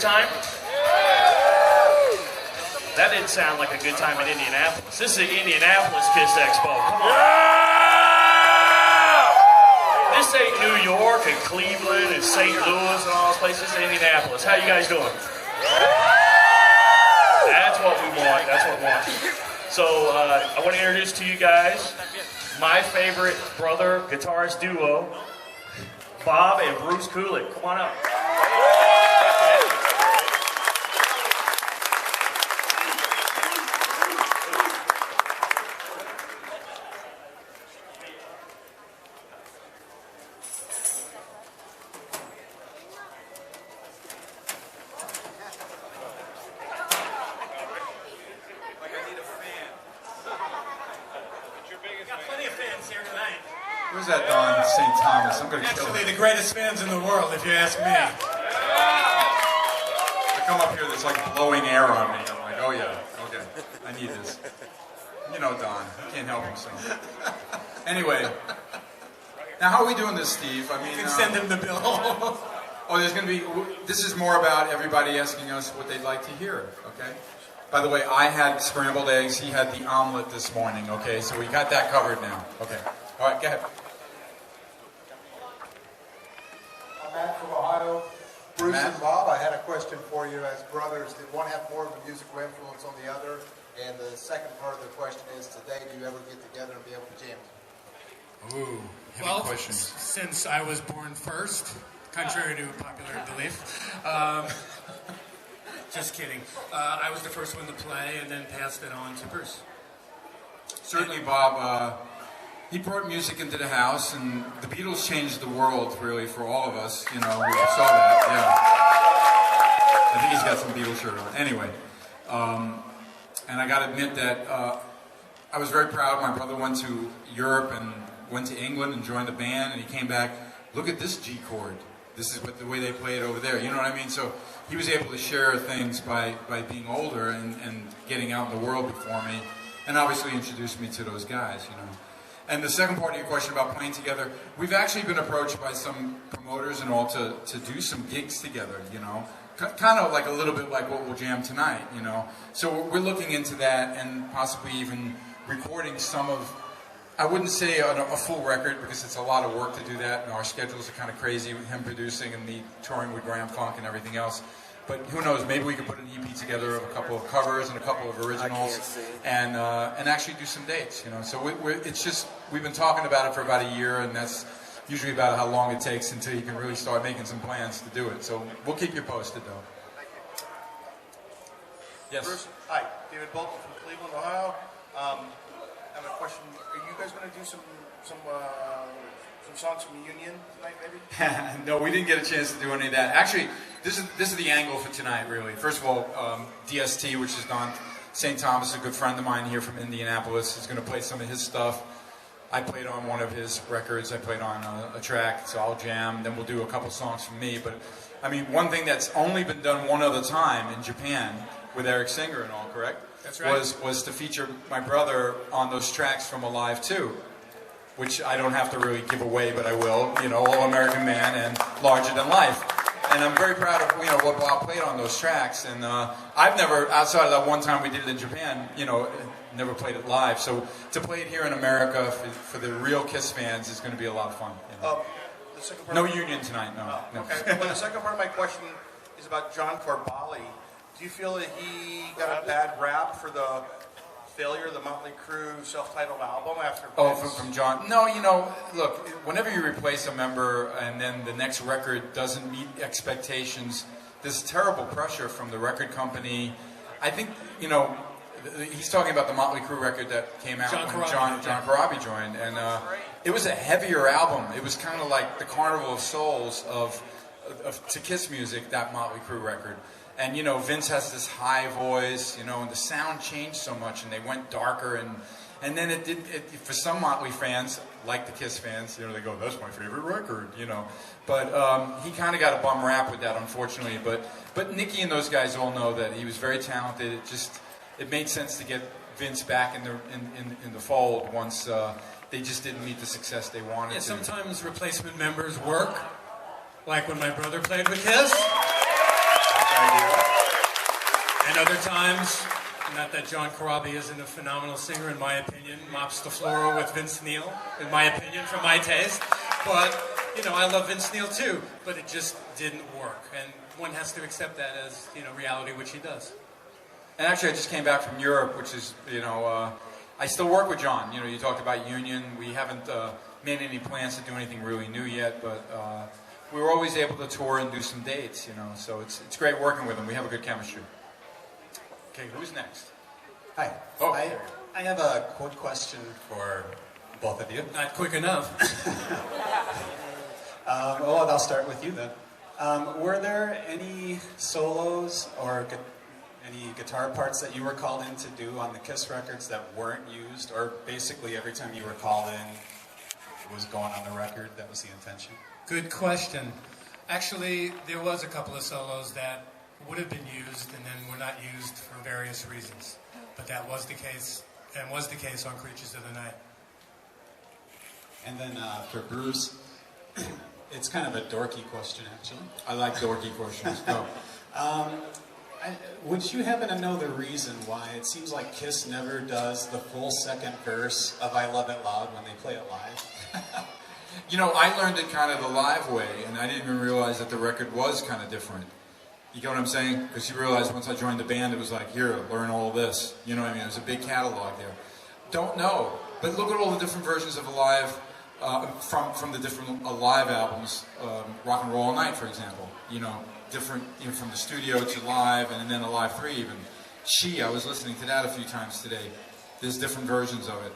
time? That didn't sound like a good time in Indianapolis. This is the Indianapolis Kiss Expo. Come on. This ain't New York and Cleveland and St. Louis and all those places. This is Indianapolis. How you guys doing? That's what we want. That's what we want. So I want to introduce to you guys my favorite brother guitarist duo, Bob and Bruce Kulick. Come on up. Who's that Don St. Thomas? I'm going to kill him. Actually, the greatest fans in the world, if you ask me. I come up here, there's like blowing air on me. I'm like, oh yeah, okay, I need this. You know Don, he can't help himself. Anyway, now how are we doing this, Steve? I mean, You can send him the bill. oh, there's going to be, this is more about everybody asking us what they'd like to hear, okay? By the way, I had scrambled eggs, he had the omelet this morning, okay? So we got that covered now, okay. All right, go ahead. Matt from Ohio. Bruce and Bob, I had a question for you as brothers. Did one have more of a musical influence on the other? And the second part of the question is, today, do you ever get together and be able to jam? Ooh, well, since I was born first, contrary to popular belief, just kidding. I was the first one to play and then passed it on to Bruce. Certainly, Bob, he brought music into the house, and the Beatles changed the world, really, for all of us. You know, we saw that, yeah. I think he's got some Beatles shirt on. Anyway, and I got to admit that I was very proud. My brother went to Europe and went to England and joined the band, and he came back, look at this G chord. This is what the way they play it over there. You know what I mean? So he was able to share things by being older and getting out in the world before me, and obviously introduced me to those guys, you know. And the second part of your question about playing together, we've actually been approached by some promoters and all to do some gigs together, you know. Kind of like a little bit like what we'll jam tonight, you know. So we're looking into that and possibly even recording some of, I wouldn't say a full record because it's a lot of work to do that, and our schedules are kind of crazy with him producing and me touring with Graham Funk and everything else. But who knows, maybe we could put an EP together of a couple of covers and a couple of originals and actually do some dates, you know. So it's just, we've been talking about it for about a year, and that's usually about how long it takes until you can really start making some plans to do it. So we'll keep you posted, though. Yes? Bruce, hi, David Bolton from Cleveland, Ohio. I have a question. Are you guys going to do some songs from Union tonight, maybe? No, we didn't get a chance to do any of that. Actually, this is the angle for tonight, really. First of all, DST, which is Don St. Thomas, a good friend of mine here from Indianapolis, is going to play some of his stuff. I played on one of his records. I played on a track, so I'll jam. Then we'll do a couple songs from me. But, I mean, one thing that's only been done one other time in Japan with Eric Singer and all, correct? That's right. Was to feature my brother on those tracks from Alive 2. Which I don't have to really give away, but I will. You know, All American Man and Larger Than Life. And I'm very proud of, you know, what Bob played on those tracks. And I've never, outside of that one time we did it in Japan, you know, never played it live. So to play it here in America for the real Kiss fans is going to be a lot of fun. You know? The second part No Union tonight, no. No. Okay. Well, the second part of my question is about John Corabi. Do you feel that he got a bad rap for the failure of the Motley Crue self-titled album after? Oh, from John. No, you know, look, whenever you replace a member and then the next record doesn't meet expectations, there's terrible pressure from the record company. I think, you know, he's talking about the Motley Crue record that came out when John Corabi joined, and it was a heavier album. It was kind of like the Carnival of Souls to Kiss music, that Motley Crue record. And, you know, Vince has this high voice, you know, and the sound changed so much, and they went darker, and then it for some Motley fans, like the Kiss fans, you know, they go, that's my favorite record, you know. But he kind of got a bum rap with that, unfortunately. But Nicky and those guys all know that he was very talented. It made sense to get Vince back in the fold once they just didn't meet the success they wanted. Yeah, sometimes replacement members work, like when my brother played with Kiss. And other times, not that John Corabi isn't a phenomenal singer, in my opinion, mops the floor with Vince Neil, in my opinion, for my taste. But, you know, I love Vince Neil too, but it just didn't work. And one has to accept that as, you know, reality, which he does. And actually, I just came back from Europe, which is, you know, I still work with John. You know, you talked about Union. We haven't made any plans to do anything really new yet, but we were always able to tour and do some dates, you know. So it's great working with him. We have a good chemistry. Okay, who's next? Hi. Oh, I have a quick question for both of you. Not quick enough. Well, I'll start with you then. Were there any solos or any guitar parts that you were called in to do on the Kiss records that weren't used, or basically every time you were called in, it was going on the record? That was the intention. Good question. Actually, there was a couple of solos that would have been used and then were not used for various reasons. But that was the case, and was the case on Creatures of the Night. And then for Bruce, it's kind of a dorky question, actually. I like dorky questions. Go. Would you happen to know the reason why it seems like Kiss never does the full second verse of I Love It Loud when they play it live? You know, I learned it kind of the live way, and I didn't even realize that the record was kind of different. You get what I'm saying? Because you realize once I joined the band, it was like, here, learn all this. You know what I mean? There's a big catalog there. Don't know. But look at all the different versions of Alive from the different live albums. Rock and Roll All Night, for example. You know, different, you know, from the studio to live, and then Alive 3 even. I was listening to that a few times today. There's different versions of it.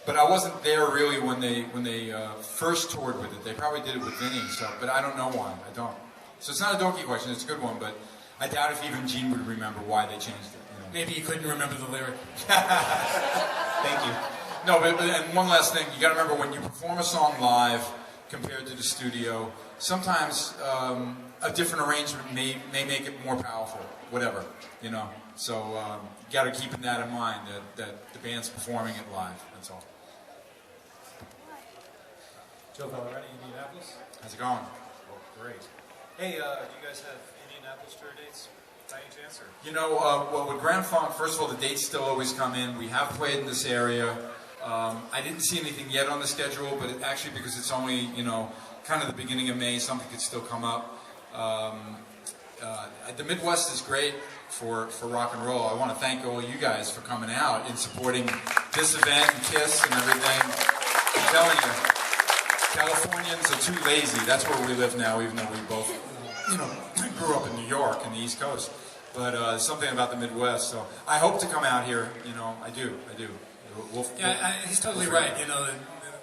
But I wasn't there really when they first toured with it. They probably did it with Vinny, but I don't know why. I don't. So it's not a donkey question, it's a good one, but I doubt if even Gene would remember why they changed it. You know? Maybe you couldn't remember the lyric. Thank you. No, but and one last thing, you got to remember when you perform a song live compared to the studio, sometimes a different arrangement may make it more powerful, whatever, you know. So you got to keep that in mind, that the band's performing it live, that's all. Joe Valerani, Indianapolis. How's it going? Oh, great. Hey, do you guys have Indianapolis tour dates by any chance? Or? You know, well, with Grand Funk, first of all, the dates still always come in. We have played in this area. I didn't see anything yet on the schedule, but actually because it's only, you know, kind of the beginning of May, something could still come up. The Midwest is great for rock and roll. I want to thank all you guys for coming out and supporting this event and Kiss and everything. I'm telling you. Californians are too lazy. That's where we live now, even though we both, you know, grew up in New York and the East Coast. But something about the Midwest. So I hope to come out here. You know, I do. He's totally right. You know,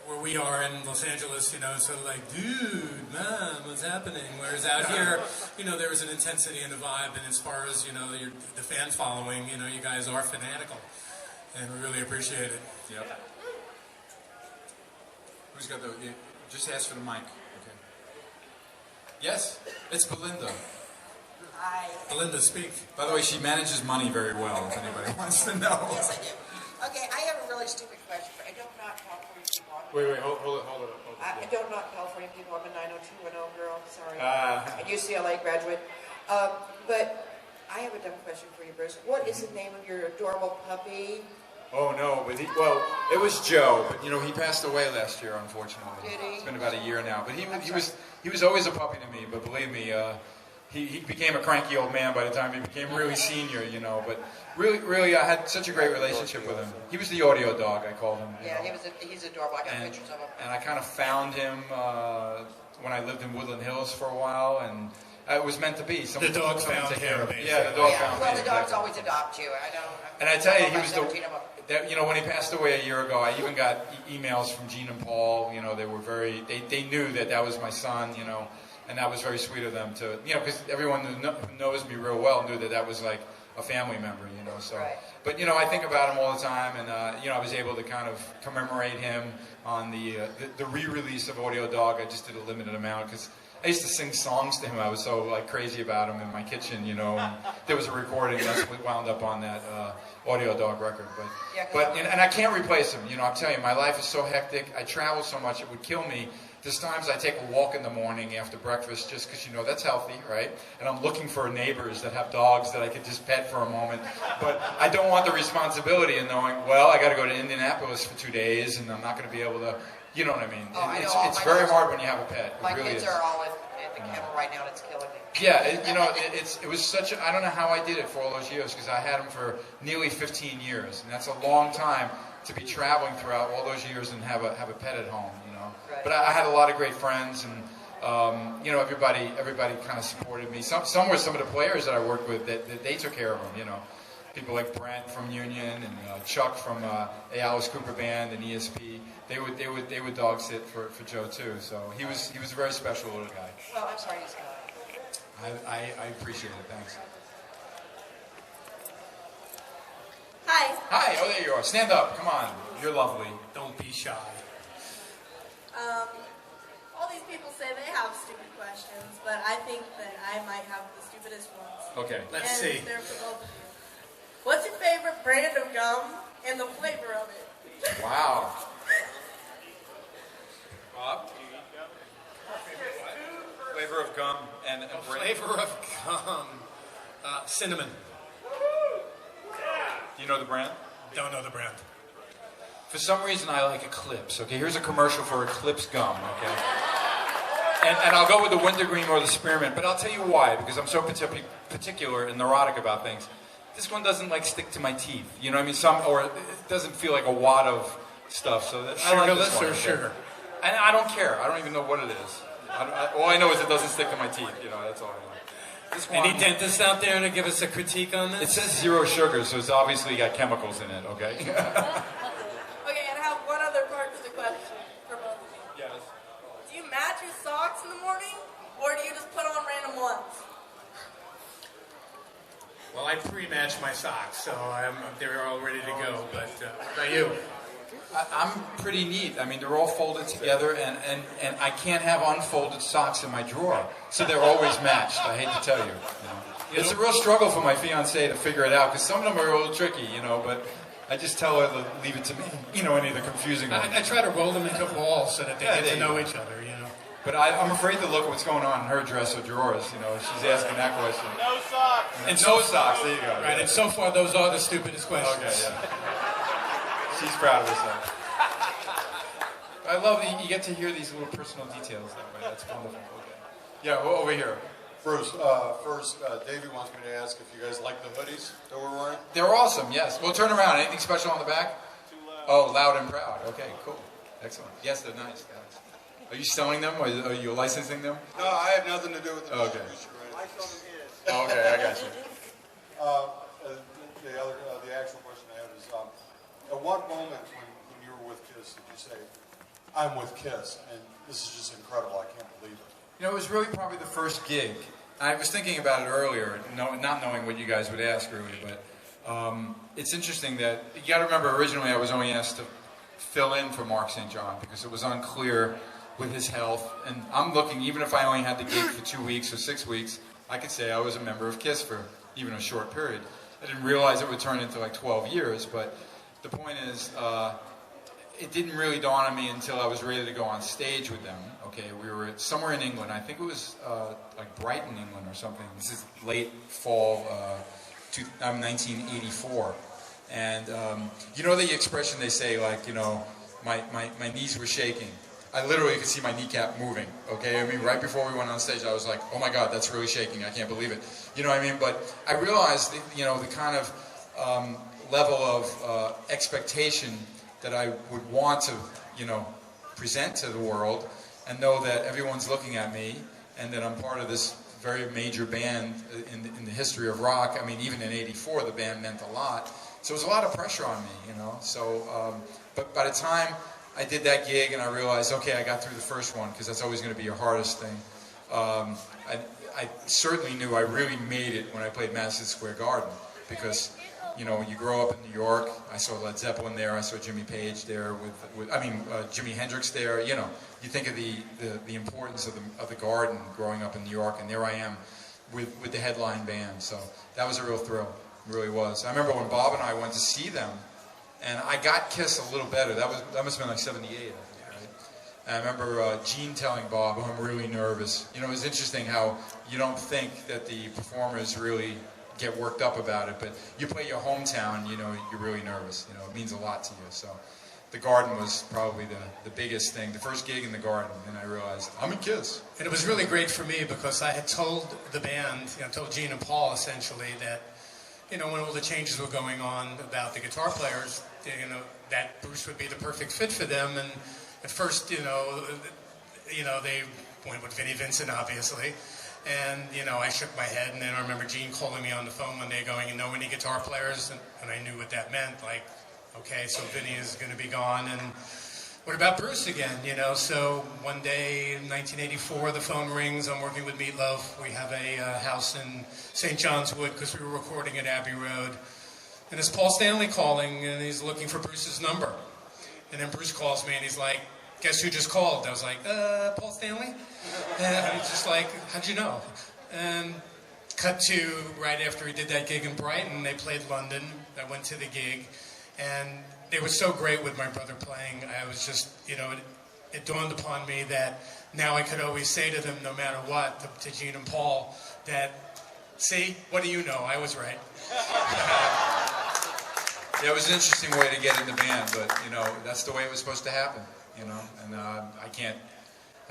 where we are in Los Angeles, you know, it's sort of like, dude, man, what's happening? Whereas out here, you know, there was an intensity and a vibe, and as far as, you know, the fan following, you know, you guys are fanatical, and we really appreciate it. Yep. Who's got the? Just ask for the mic. Okay. Yes, it's Belinda. Hi. Belinda, speak. By the way, she manages money very well. If anybody wants to know. Yes, I do. Okay, I have a really stupid question, but I don't knock California people. Wait, hold it. I don't knock California people. I'm a 90210 girl. Sorry. A UCLA graduate. But I have a dumb question for you, Bruce. What is the name of your adorable puppy? Oh no, but it was Joe, but you know he passed away last year, unfortunately. Did he? It's been about a year now, but he was always a puppy to me. But believe me, he became a cranky old man by the time he became really senior, you know. But really, I had such a great relationship with him. He was the audio dog, I called him. Yeah, he's adorable. I got pictures of him. And I kind of found him when I lived in Woodland Hills for a while, and it was meant to be. The dog found him. Yeah, the dog found me. Well, the dogs always adopt you. I don't. And I tell you, he was 17 of them. you know, when he passed away a year ago, I even got emails from Gene and Paul. You know, they were they knew that was my son. You know, and that was very sweet of them to, you know, because everyone who knows me real well knew that was like a family member. You know, so. Right. But you know, I think about him all the time, and you know, I was able to kind of commemorate him on the re-release of Audio Dog. I just did a limited amount because I used to sing songs to him. I was so like crazy about him in my kitchen, you know. And there was a recording that's what wound up on that Audio Dog record. And I can't replace him. You know, I'm telling you, my life is so hectic. I travel so much; it would kill me There's times I take a walk in the morning after breakfast just because, you know, that's healthy, right? And I'm looking for neighbors that have dogs that I could just pet for a moment. But I don't want the responsibility of knowing, well, I got to go to Indianapolis for 2 days and I'm not going to be able to, you know what I mean? It's very hard when you have a pet. My it really kids is. are all at the kennel right now and it's killing me. Yeah, it was such a, I don't know how I did it for all those years because I had them for nearly 15 years. And that's a long time to be traveling throughout all those years and have a pet at home, you know. Right. But I had a lot of great friends and, you know, everybody kind of supported me. Some were some of the players that I worked with that they took care of them, you know. People like Brent from Union and Chuck from Alice Cooper Band and ESP. They would dog sit for Joe too. So he was a very special little guy. Well, I'm sorry he's gone. I appreciate it. Thanks. Hi. Hi. Oh, there you are. Stand up. Come on. You're lovely. Don't be shy. All these people say they have stupid questions, but I think that I might have the stupidest ones. Okay. Let's And see. they're for both of you. What's your favorite brand of gum and the flavor of it? Wow. Bob? Flavor of gum and Flavor of gum. Cinnamon. Do you know the brand? Don't know the brand. For some reason, I like Eclipse. Okay, here's a commercial for Eclipse gum. Okay, and I'll go with the wintergreen or the spearmint. But I'll tell you why. Because I'm so particular and neurotic about things. This one doesn't like stick to my teeth. You know what I mean? Or it doesn't feel like a wad of stuff. So I like this Sugarless one, or okay? sugar? And I don't care. I don't even know what it is. All I know is it doesn't stick to my teeth. You know, that's all I know. This Any one, dentists out there to give us a critique on it this? says 0 sugar, so it's obviously got chemicals in it. Okay. Okay, and I have one other part to the question for both of you. Yes. Do you match your socks in the morning, or do you just put on random ones? Well, I pre-match my socks, so they're all ready to go. But what about you? I'm pretty neat. I mean, they're all folded together, and I can't have unfolded socks in my drawer, so they're always matched. I hate to tell you. It's a real struggle for my fiancée to figure it out, because some of them are a little tricky, you know, but I just tell her to leave it to me, you know, any of the confusing ones. I try to roll them into balls so that they get there to you know go. each other, you know. But I'm afraid to look at what's going on in her dress or drawers, you know. She's asking that question. No socks! And no socks, there you go. Right, and so far those are the stupidest questions. Okay, yeah. She's proud of herself. I love that you get to hear these little personal details that way. That's wonderful. Okay. Yeah, over here. Bruce, first, Davey wants me to ask if you guys like the hoodies that we're wearing. They're awesome, yes. Well, turn around. Anything special on the back? Oh, loud and proud. Okay, cool. Excellent. Yes, they're nice. Are you selling them, or are you licensing them? No, I have nothing to do with the Okay. distribution, right? Okay, I got you. The actual question I have is, at what moment when you were with KISS did you say, I'm with KISS, and this is just incredible, I can't believe it? You know, it was really probably the first gig. I was thinking about it earlier, not knowing what you guys would ask, really, but it's interesting that, you got to remember, originally I was only asked to fill in for Mark St. John because it was unclear with his health, and I'm looking, even if I only had the gig for 2 weeks or 6 weeks, I could say I was a member of KISS for even a short period. I didn't realize it would turn into like 12 years, but the point is, it didn't really dawn on me until I was ready to go on stage with them. Okay, we were somewhere in England. I think it was like Brighton, England or something. This is late fall, 1984. And you know the expression they say, like, you know, my knees were shaking. I literally could see my kneecap moving, okay? I mean, right before we went on stage, I was like, oh my God, that's really shaking. I can't believe it. You know what I mean? But I realized, you know, the kind of level of expectation that I would want to, you know, present to the world and know that everyone's looking at me and that I'm part of this very major band in the history of rock. I mean, even in '84, the band meant a lot. So it was a lot of pressure on me, you know? So, but by the time I did that gig and I realized, okay, I got through the first one, because that's always going to be your hardest thing. I certainly knew I really made it when I played Madison Square Garden, because, you know, you grow up in New York. I saw Led Zeppelin there. I saw Jimmy Page there with Jimi Hendrix there. You know, you think of the importance of the Garden growing up in New York, and there I am with the headline band. So that was a real thrill. It really was. I remember when Bob and I went to see them. And I got KISS a little better. That must have been like '78, I think, right? And I remember Gene telling Bob, "Oh, I'm really nervous." You know, it was interesting how you don't think that the performers really get worked up about it, but you play your hometown, you know, you're really nervous. You know, it means a lot to you. So the Garden was probably the biggest thing. The first gig in the Garden, and I realized, I'm in KISS. And it was really great for me because I had told the band, you know, told Gene and Paul essentially that, you know, when all the changes were going on about the guitar players, you know, that Bruce would be the perfect fit for them. And at first, you know, they went with Vinnie Vincent, obviously. And, you know, I shook my head, and then I remember Gene calling me on the phone one day going, "You know any guitar players?" And I knew what that meant. Like, okay, so Vinnie is going to be gone, and what about Bruce again, you know? So one day in 1984, the phone rings. I'm working with Meatloaf. We have a house in St. John's Wood because we were recording at Abbey Road. And it's Paul Stanley calling, and he's looking for Bruce's number. And then Bruce calls me, and he's like, "Guess who just called?" I was like, Paul Stanley? And he's just like, "How'd you know?" And cut to right after he did that gig in Brighton, they played London. I went to the gig, and they were so great with my brother playing. I was just, you know, it dawned upon me that now I could always say to them, no matter what, to Gene and Paul, that, "See, what do you know? I was right." Yeah, it was an interesting way to get in the band, but, you know, that's the way it was supposed to happen, you know, and I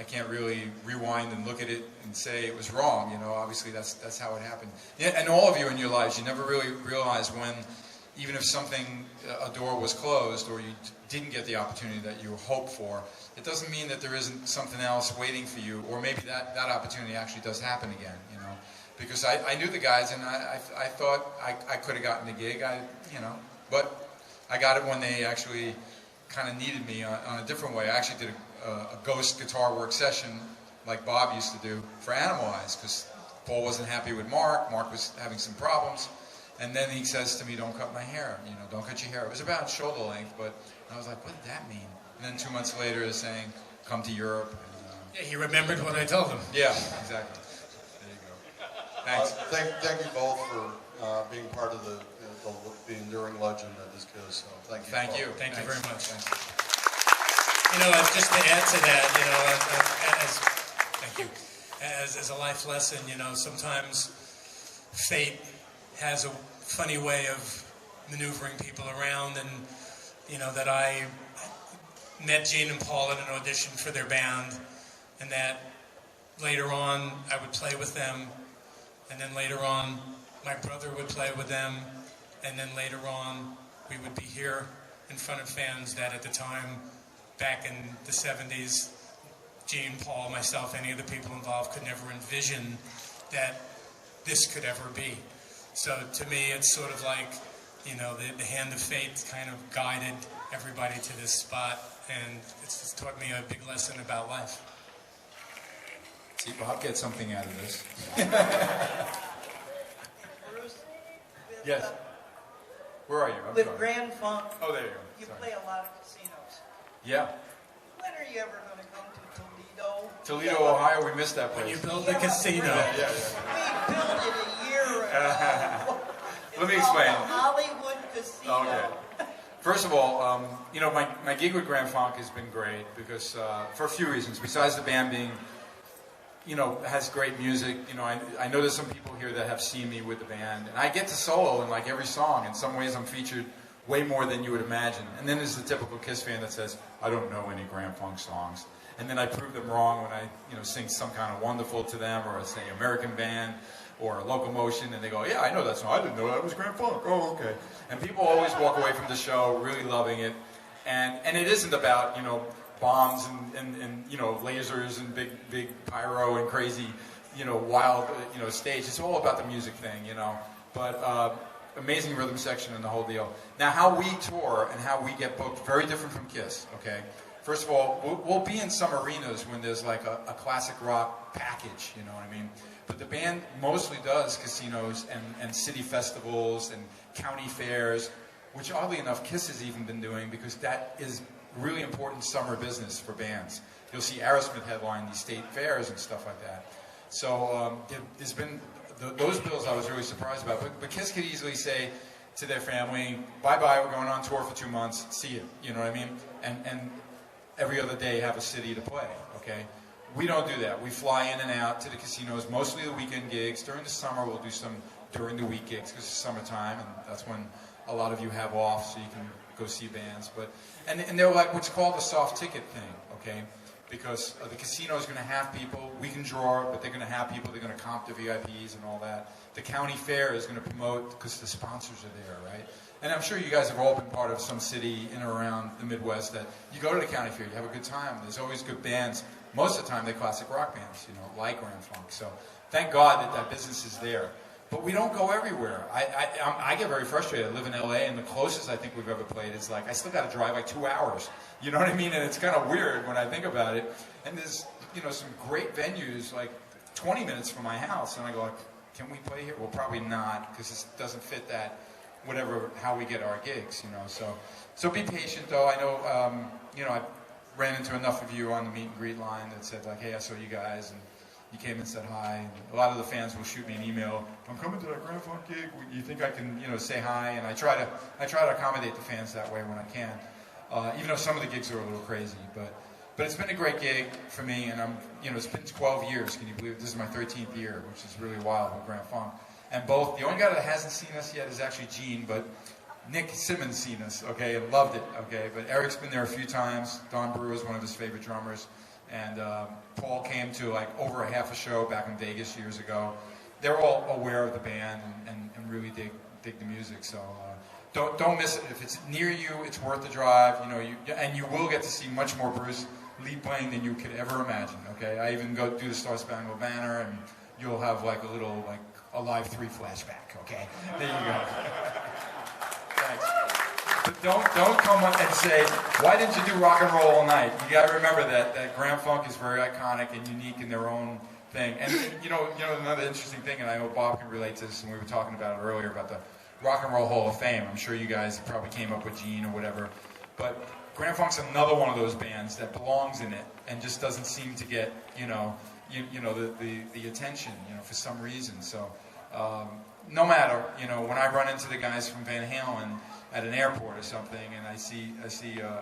can't really rewind and look at it and say it was wrong, you know, obviously that's how it happened. Yeah, and all of you in your lives, you never really realize when, even if a door was closed or you didn't get the opportunity that you hoped for, it doesn't mean that there isn't something else waiting for you, or maybe that opportunity actually does happen again, you know. Because I knew the guys, and I thought I could have gotten the gig, but I got it when they actually kind of needed me on a different way. I actually did a ghost guitar work session like Bob used to do for Animalize, because Paul wasn't happy with Mark was having some problems. And then he says to me, "Don't cut my hair, you know, don't cut your hair." It was about shoulder length, but I was like, what did that mean? And then 2 months later, he's saying, "Come to Europe." And, yeah, he remembered what I told him. Yeah, exactly. There you go. Thanks. Thank you both for being part of the enduring legend that is KISS. So thank you. Thank you. Thank you very much. Thanks. You know, just to add to that, you know, thank you. As a life lesson, you know, sometimes fate has a funny way of maneuvering people around, and, you know, that I met Gene and Paul at an audition for their band, and that later on I would play with them, and then later on my brother would play with them, and then later on we would be here in front of fans that at the time, back in the 70s, Gene, Paul, myself, any of the people involved could never envision that this could ever be. So to me, it's sort of like, you know, the hand of fate kind of guided everybody to this spot, and it's taught me a big lesson about life. See, Bob gets something out of this. Bruce, Yes. Where are you? I'm with sorry. Grand Funk, Oh, there you go. you Sorry. play a lot of casinos. Yeah. When are you ever going to come to Toledo? Toledo, Ohio, we missed that When you place. build the casino. Yeah. We built it a year ago. Let me It's called explain. the Hollywood Casino. Okay. First of all, you know, my gig with Grand Funk has been great because, for a few reasons. Besides the band being, you know, has great music, you know, I know there's some people here that have seen me with the band, and I get to solo in like every song. In some ways I'm featured way more than you would imagine. And then there's the typical KISS fan that says, "I don't know any Grand Funk songs." And then I prove them wrong when I, you know, sing some kind of Wonderful to them, or I say American Band, or Locomotion, and they go, "Yeah, I know that song. I didn't know that was Grand Funk." Oh, okay. And people always walk away from the show really loving it. And it isn't about, you know, bombs and you know, lasers and big pyro and crazy, you know, wild, you know, stage. It's all about the music thing, you know. But amazing rhythm section and the whole deal. Now, how we tour and how we get booked, very different from KISS, okay? First of all, we'll be in some arenas when there's like a classic rock package, you know what I mean? But the band mostly does casinos and city festivals and county fairs, which oddly enough KISS has even been doing, because that is really important summer business for bands. You'll see Aerosmith headline these state fairs and stuff like that. So there's been those bills I was really surprised about. But KISS could easily say to their family, "Bye-bye, we're going on tour for 2 months. See you." You know what I mean? And every other day have a city to play, okay? We don't do that. We fly in and out to the casinos, mostly the weekend gigs. During the summer, we'll do some during the week gigs because it's summertime, and that's when a lot of you have off, so you can go see bands. And they're like what's called a soft ticket thing, okay? Because the casino is going to have people. We can draw, but they're going to have people. They're going to comp the VIPs and all that. The county fair is going to promote because the sponsors are there, right? And I'm sure you guys have all been part of some city in or around the Midwest that you go to the county fair, you have a good time. There's always good bands. Most of the time, they're classic rock bands, like Grand Funk. So thank God that business is there. But we don't go everywhere. I get very frustrated. I live in LA, and the closest I think we've ever played is I still got to drive 2 hours. You know what I mean? And it's kind of weird when I think about it. And there's, some great venues 20 minutes from my house, and I go, can we play here? Well, probably not, because it doesn't fit that, how we get our gigs, So be patient, though. I know, I ran into enough of you on the meet and greet line that said, hey, I saw you guys, and you came and said hi. And a lot of the fans will shoot me an email. I'm coming to that Grand Funk gig. You think I can, say hi? And I try to accommodate the fans that way when I can. Even though some of the gigs are a little crazy, but it's been a great gig for me. And it's been 12 years. Can you believe it? This is my 13th year, which is really wild with Grand Funk. And the only guy that hasn't seen us yet is actually Gene, but Nick Simmons seen us, okay, and loved it, okay. But Eric's been there a few times. Don Brewer is one of his favorite drummers. And Paul came to over a half a show back in Vegas years ago. They're all aware of the band and really dig the music. So don't miss it. If it's near you, it's worth the drive. And you will get to see much more Bruce Lee playing than you could ever imagine. Okay, I even go do the Star Spangled Banner, and you'll have a little a Live 3 flashback. Okay, there you go. Thanks. But don't come up and say, why didn't you do rock and roll all night? You got to remember that Grand Funk is very iconic and unique in their own thing. And another interesting thing, and I know Bob can relate to this, and we were talking about it earlier about the Rock and Roll Hall of Fame. I'm sure you guys probably came up with Gene or whatever, but Grand Funk's another one of those bands that belongs in it and just doesn't seem to get the attention for some reason. So no matter when I run into the guys from Van Halen at an airport or something, and I see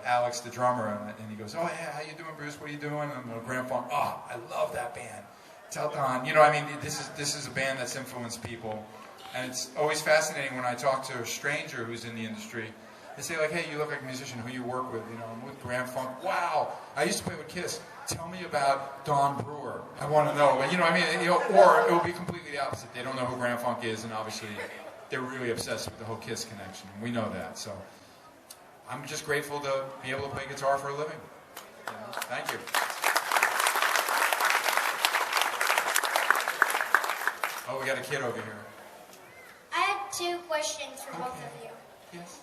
Alex, the drummer, and he goes, "Oh yeah, how you doing, Bruce? What are you doing?" And I'm Grand Funk. Oh, I love that band. Tell Don. This is a band that's influenced people, and it's always fascinating when I talk to a stranger who's in the industry. They say "Hey, you look like a musician. Who you work with?" I'm with Grand Funk. Wow, I used to play with Kiss. Tell me about Don Brewer. I want to know. But or it will be completely the opposite. They don't know who Grand Funk is, and obviously they're really obsessed with the whole Kiss connection. We know that. So I'm just grateful to be able to play guitar for a living. Thank you. Oh, we got a kid over here. I have 2 questions for both of you. Yes.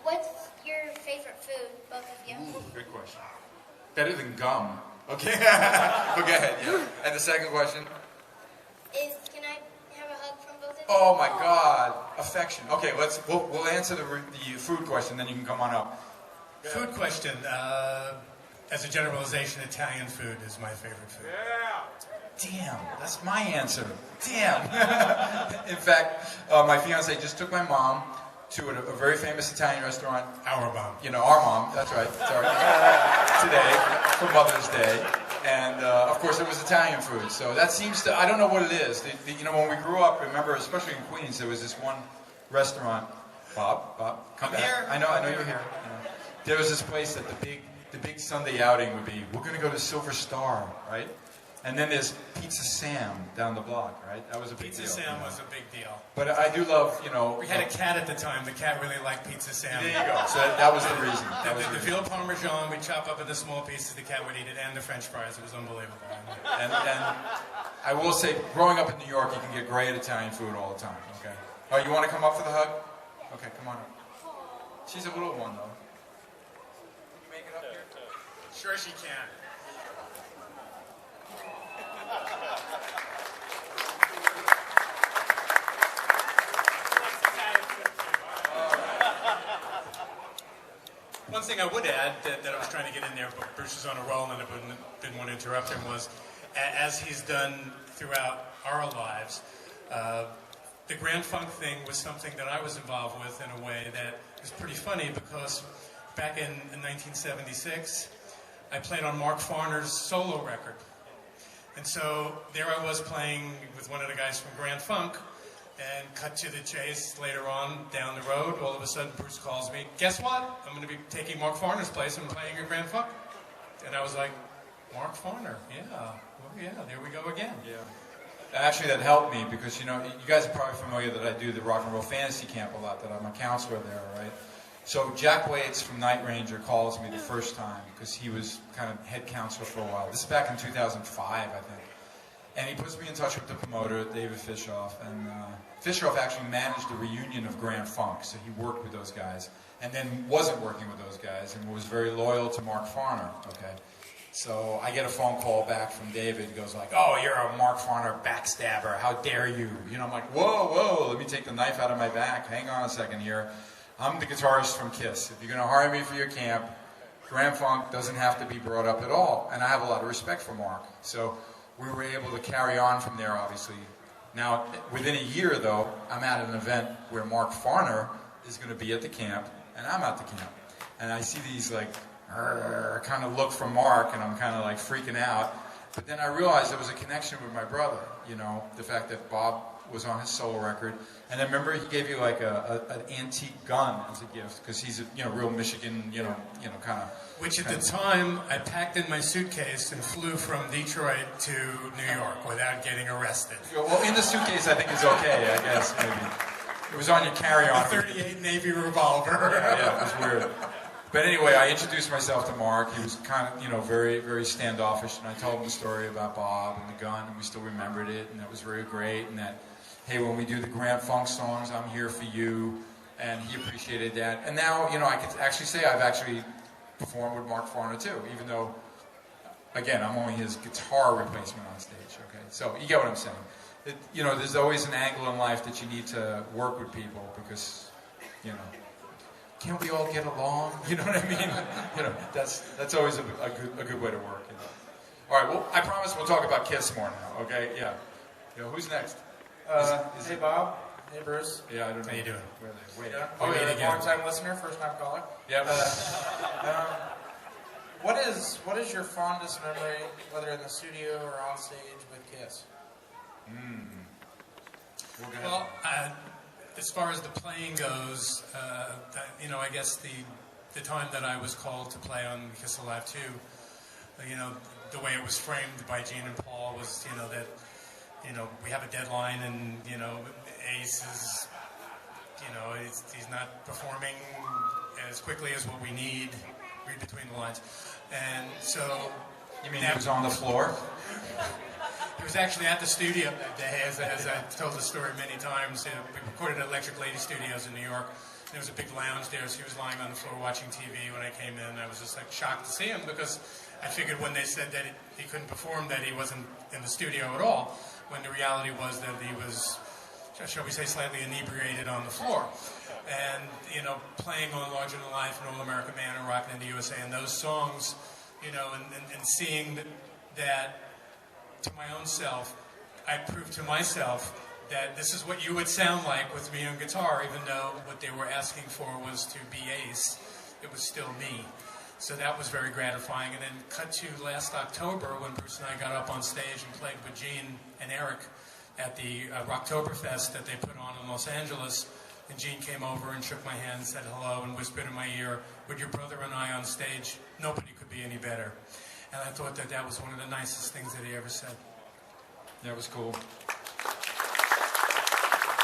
What's your favorite food, both of you? Good question. Better than gum. Okay. Go ahead. Yeah. And the second question? Can I have a hug from both of you? Oh my God, affection. Okay, we'll answer the food question, then you can come on up. Food question. As a generalization, Italian food is my favorite food. Yeah. Damn, that's my answer. Damn. In fact, my fiance just took my mom to a very famous Italian restaurant. Our mom. Our mom. That's right. Sorry. Today for Mother's Day. And, of course, it was Italian food. So that seems to, I don't know what it is. When we grew up, remember, especially in Queens, there was this one restaurant. Bob, come back. Here. I know you're here. There was this place that the big Sunday outing would be, we're going to go to Silver Star, right? And then there's Pizza Sam down the block, right? That was a big deal. Pizza Sam was a big deal. But I do love, We had a cat at the time. The cat really liked Pizza Sam. There you go. So that was the reason. The veal parmesan, we chop up into small pieces. The cat would eat it, and the French fries. It was unbelievable. And I will say, growing up in New York, you can get great Italian food all the time. Okay. Oh, you want to come up for the hug? Okay, come on up. She's a little one, though. Can you make it up here? Sure, she can. One thing I would add that I was trying to get in there, but Bruce is on a roll and I didn't want to interrupt him, was as he's done throughout our lives, the Grand Funk thing was something that I was involved with in a way that is pretty funny because back in 1976, I played on Mark Farner's solo record. And so there I was playing with one of the guys from Grand Funk, and cut to the chase later on down the road. All of a sudden, Bruce calls me, guess what? I'm going to be taking Mark Farner's place and playing at Grand Funk. And I was like, Mark Farner, yeah, well, yeah, there we go again. Yeah. Actually, that helped me because, you know, you guys are probably familiar that I do the Rock and Roll Fantasy Camp a lot, that I'm a counselor there, right? So Jack Waits from Night Ranger calls me the first time because he was kind of head counselor for a while. This is back in 2005, I think. And he puts me in touch with the promoter, David Fishoff, and Fishoff actually managed the reunion of Grand Funk, so he worked with those guys, and then wasn't working with those guys, and was very loyal to Mark Farner, okay? So I get a phone call back from David. He goes like, oh, you're a Mark Farner backstabber, how dare you? You know, I'm like, whoa, let me take the knife out of my back, hang on a second here. I'm the guitarist from Kiss. If you're going to hire me for your camp, Grand Funk doesn't have to be brought up at all, and I have a lot of respect for Mark. So we were able to carry on from there, obviously. Now, within a year, though, I'm at an event where Mark Farner is going to be at the camp, and I'm at the camp. And I see these, like, kind of look from Mark, and I'm kind of, like, freaking out. But then I realized there was a connection with my brother, you know, the fact that Bob was on his solo record. And I remember he gave you, like, an antique gun as a gift, because he's a, you know, real Michigan, you know, kind of... Which at the time, I packed in my suitcase and flew from Detroit to New York without getting arrested. Well, in the suitcase, I think is okay, I guess, maybe. It was on your carry-on. A 38 Navy revolver. Yeah, it was weird. But anyway, I introduced myself to Mark. He was kind of, you know, very, very standoffish, and I told him the story about Bob and the gun, and we still remembered it, and that was very great, and that, hey, when we do the Grand Funk songs, I'm here for you, and he appreciated that. And now, you know, I could actually say I've actually performed with Mark Farner too, even though, again, I'm only his guitar replacement on stage, okay? So, you get what I'm saying. You know, there's always an angle in life that you need to work with people because, you know, can't we all get along? You know what I mean? You know, that's always a good way to work, you know. All right, well, I promise we'll talk about Kiss more now, okay? Yeah. You know, who's next? Hey, Bob. Hey, Bruce. Yeah, I don't know. How you doing? Where are they? Wait. Yeah. Oh, You're yeah, a long-time listener, first-time caller. Yep. What is your fondest memory, whether in the studio or on stage, with Kiss? Well, as far as the playing goes, you know, I guess the time that I was called to play on Kiss Alive 2, you know, the way it was framed by Gene and Paul was, you know, that, you know, we have a deadline and, you know, Ace is, you know, he's not performing as quickly as what we need, read between the lines. And so... You mean he was on the floor? He was actually at the studio that day, as I've told the story many times. We recorded at Electric Lady Studios in New York. There was a big lounge there, so he was lying on the floor watching TV when I came in. I was just like shocked to see him because I figured when they said that he couldn't perform that he wasn't in the studio at all, when the reality was that he was, shall we say, slightly inebriated on the floor. And, you know, playing on Larger Than Life and All American Man and Rockin' in the USA and those songs, you know, and seeing that to my own self, I proved to myself that this is what you would sound like with me on guitar, even though what they were asking for was to be Ace. It was still me. So that was very gratifying. And then cut to last October when Bruce and I got up on stage and played with Gene and Eric at the Rocktoberfest that they put on in Los Angeles. And Gene came over and shook my hand, said hello, and whispered in my ear, with your brother and I on stage, nobody could be any better. And I thought that that was one of the nicest things that he ever said. That was cool.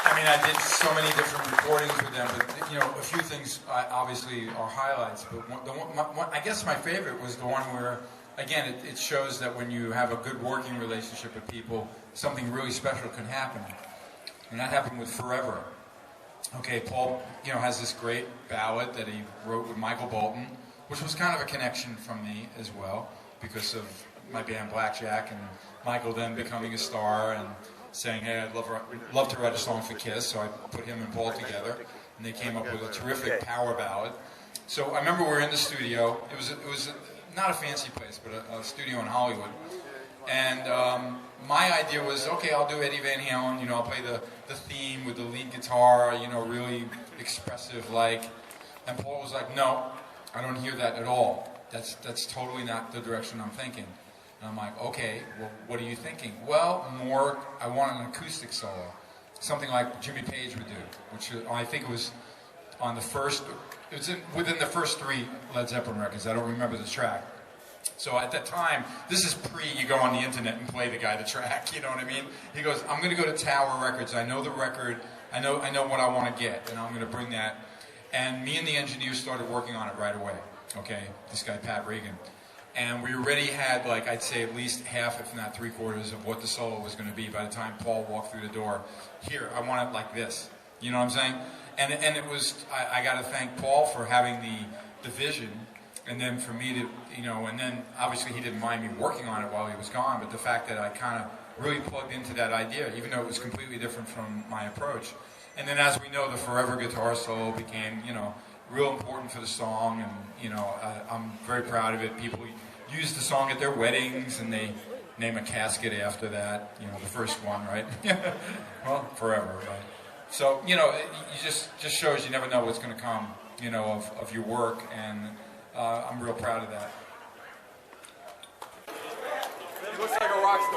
I mean, I did so many different recordings with them, but, you know, a few things obviously are highlights. But I guess my favorite was the one where, again, it shows that when you have a good working relationship with people, something really special can happen. And that happened with Forever. Okay, Paul, you know, has this great ballad that he wrote with Michael Bolton, which was kind of a connection from me as well, because of my band Blackjack and Michael then becoming a star and saying, hey, I'd love to write a song for Kiss, so I put him and Paul together, and they came up with a terrific power ballad. So I remember we were in the studio. It was not a fancy place, but a studio in Hollywood. And my idea was, okay, I'll do Eddie Van Halen, you know, I'll play the theme with the lead guitar, you know, really expressive like. And Paul was like, no, I don't hear that at all. That's totally not the direction I'm thinking. And I'm like, okay, well, what are you thinking? Well, more, I want an acoustic solo. Something like Jimmy Page would do, which I think it was on the first, it was within the first 3 Led Zeppelin records. I don't remember the track. So at that time, this is you go on the internet and play the guy the track, you know what I mean? He goes, I'm going to go to Tower Records. I know the record. I know what I want to get, and I'm going to bring that. And me and the engineer started working on it right away, okay? This guy, Pat Regan. And we already had, like, I'd say at least half, if not 3/4 of what the solo was going to be by the time Paul walked through the door. Here, I want it like this. You know what I'm saying? And it was, I got to thank Paul for having the vision, and then for me to, you know, and then obviously he didn't mind me working on it while he was gone, but the fact that I kind of really plugged into that idea, even though it was completely different from my approach. And then as we know, the Forever guitar solo became, you know, real important for the song, and, you know, I'm very proud of it. People use the song at their weddings, and they name a casket after that, you know, the first one, right? Well, Forever, right? So, you know, it just shows you never know what's going to come, you know, of your work, and I'm real proud of that. He looks like a rock star.